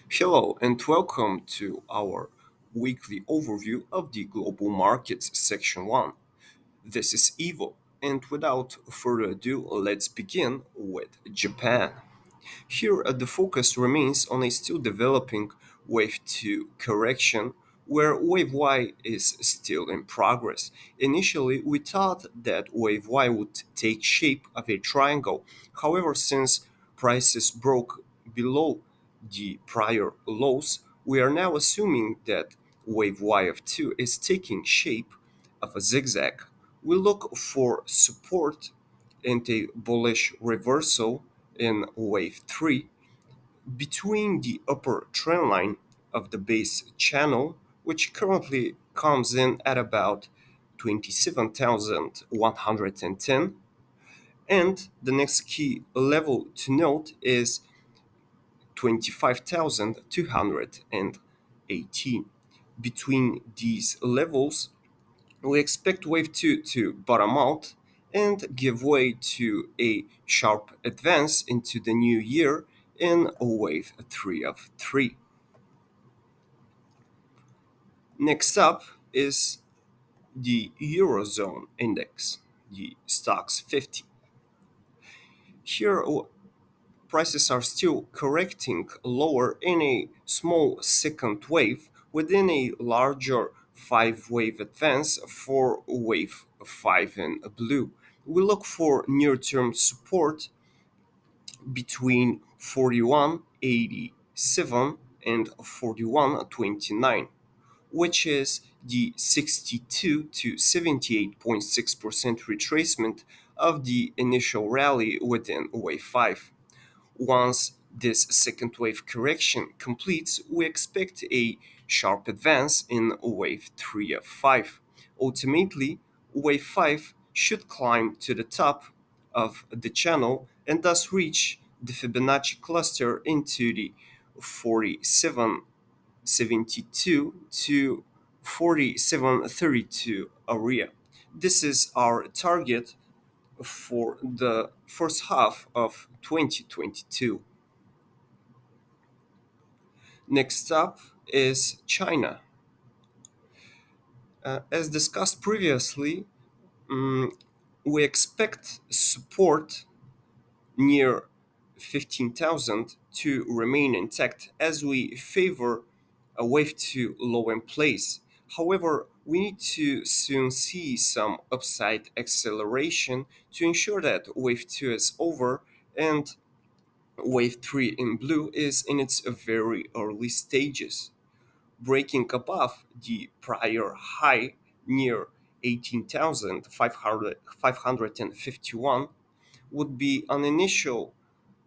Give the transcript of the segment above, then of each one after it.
Hello and welcome to our weekly overview of the global markets section 1. This is Evo, and without further ado, let's begin with Japan. Here, the focus remains on a still developing Wave 2 correction, where Wave Y is still in progress. Initially, we thought that Wave Y would take shape of a triangle. However, since prices broke below the prior lows, we are now assuming that Wave Y of 2 is taking shape of a zigzag. We look for support and a bullish reversal in wave 3 between the upper trend line of the base channel, which currently comes in at about 27,110, and the next key level to note is 25,218. Between these levels, we expect Wave 2 to bottom out and give way to a sharp advance into the new year in Wave 3 of 3. Next up is the Eurozone Index, the Stocks 50. Here, prices are still correcting lower in a small second wave within a larger five-wave advance for wave 5 in blue. We look for near-term support between 41.87 and 41.29, which is the 62 to 78.6% retracement of the initial rally within wave 5. Once this second wave correction completes, we expect a sharp advance in wave 3 of 5. Ultimately, wave 5 should climb to the top of the channel and thus reach the Fibonacci cluster into the 47.72 to 47.32 area. This is our target for the first half of 2022. Next up is China. As discussed previously, mm, we expect support near 15,000 to remain intact as we favor a wave 2 low in place. However, we need to soon see some upside acceleration to ensure that wave 2 is over and wave 3 in blue is in its very early stages. Breaking above the prior high near 18,551 would be an initial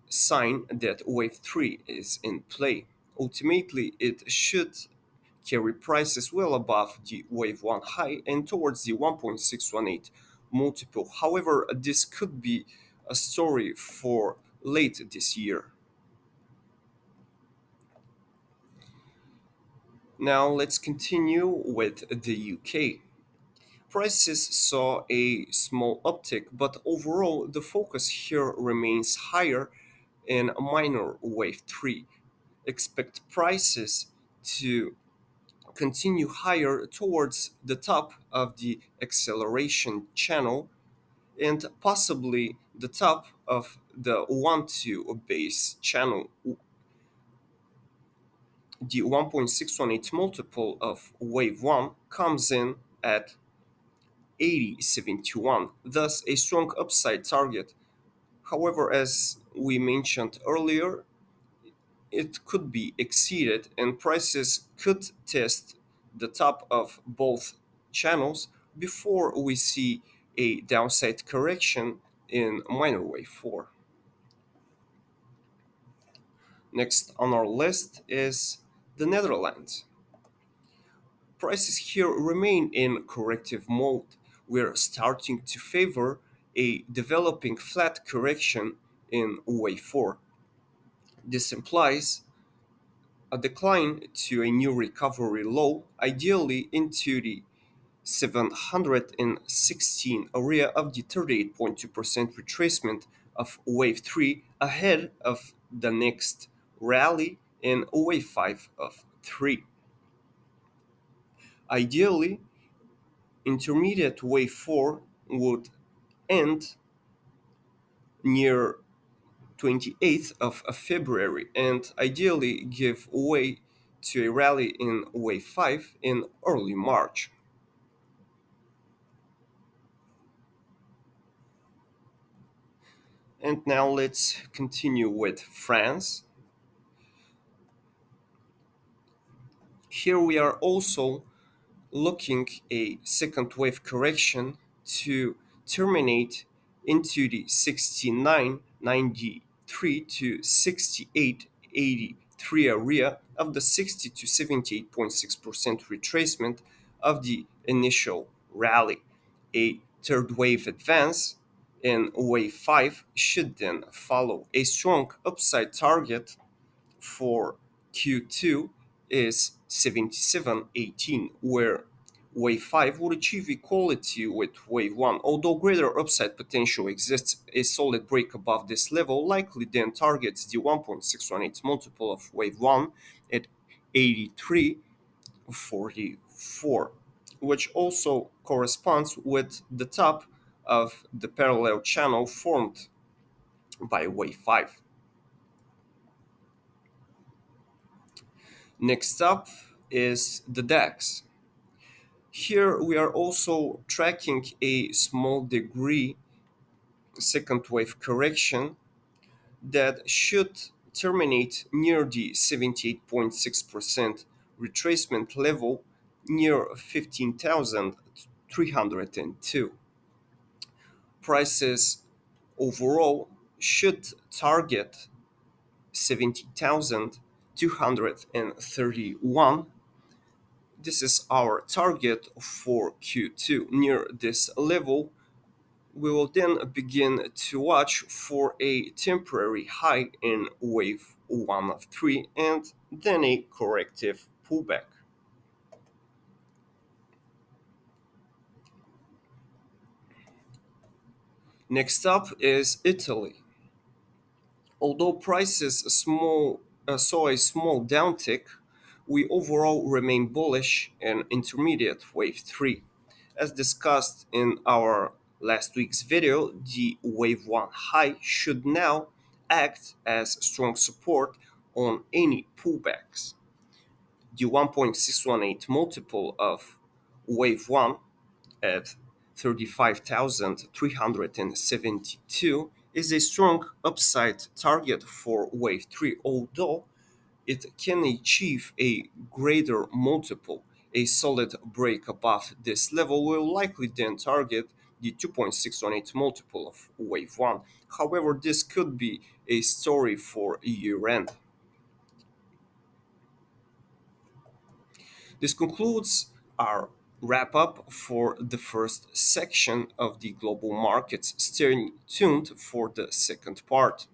sign that wave 3 is in play. Ultimately, it should carry prices well above the wave 1 high and towards the 1.618 multiple. However, this could be a story for late this year. Now let's continue with the UK. Prices saw a small uptick, but overall the focus here remains higher in minor wave 3. Expect prices to continue higher towards the top of the acceleration channel and possibly the top of the 1-2 base channel. The 1.618 multiple of wave 1 comes in at 80.71, thus a strong upside target. However, as we mentioned earlier, it could be exceeded and prices could test the top of both channels before we see a downside correction in minor wave 4. Next on our list is the Netherlands. Prices here remain in corrective mode. We're starting to favor a developing flat correction in wave 4. This implies a decline to a new recovery low, ideally into the 716 area of the 38.2% retracement of wave 3 ahead of the next rally in wave 5 of 3. Ideally, intermediate wave 4 would end near 28th of February and ideally give way to a rally in wave 5 in early March. And now let's continue with France. Here we are also looking a second wave correction to terminate into the 69.93 to 68.83 area of the 60 to 78.6% retracement of the initial rally. A third wave advance in wave 5 should then follow. A strong upside target for Q2 is 77.18, where Wave 5 would achieve equality with Wave 1. Although greater upside potential exists, a solid break above this level likely then targets the 1.618 multiple of Wave 1 at 83.44, which also corresponds with the top of the parallel channel formed by Wave 5. Next up is the DAX. Here we are also tracking a small degree second wave correction that should terminate near the 78.6% retracement level near 15,302. Prices overall should target 70,231. This is our target for Q2. Near this level, we will then begin to watch for a temporary high in wave 1 of 3 and then a corrective pullback. Next up is Italy. Although prices saw a small downtick, we overall remain bullish in intermediate wave 3. As discussed in our last week's video, the wave 1 high should now act as strong support on any pullbacks. The 1.618 multiple of wave 1 at 35,372 is a strong upside target for wave 3, although it can achieve a greater multiple. A solid break above this level will likely then target the 2.618 multiple of wave 1. However, this could be a story for year end. This concludes our wrap up for the first section of the global markets. Stay tuned for the second part.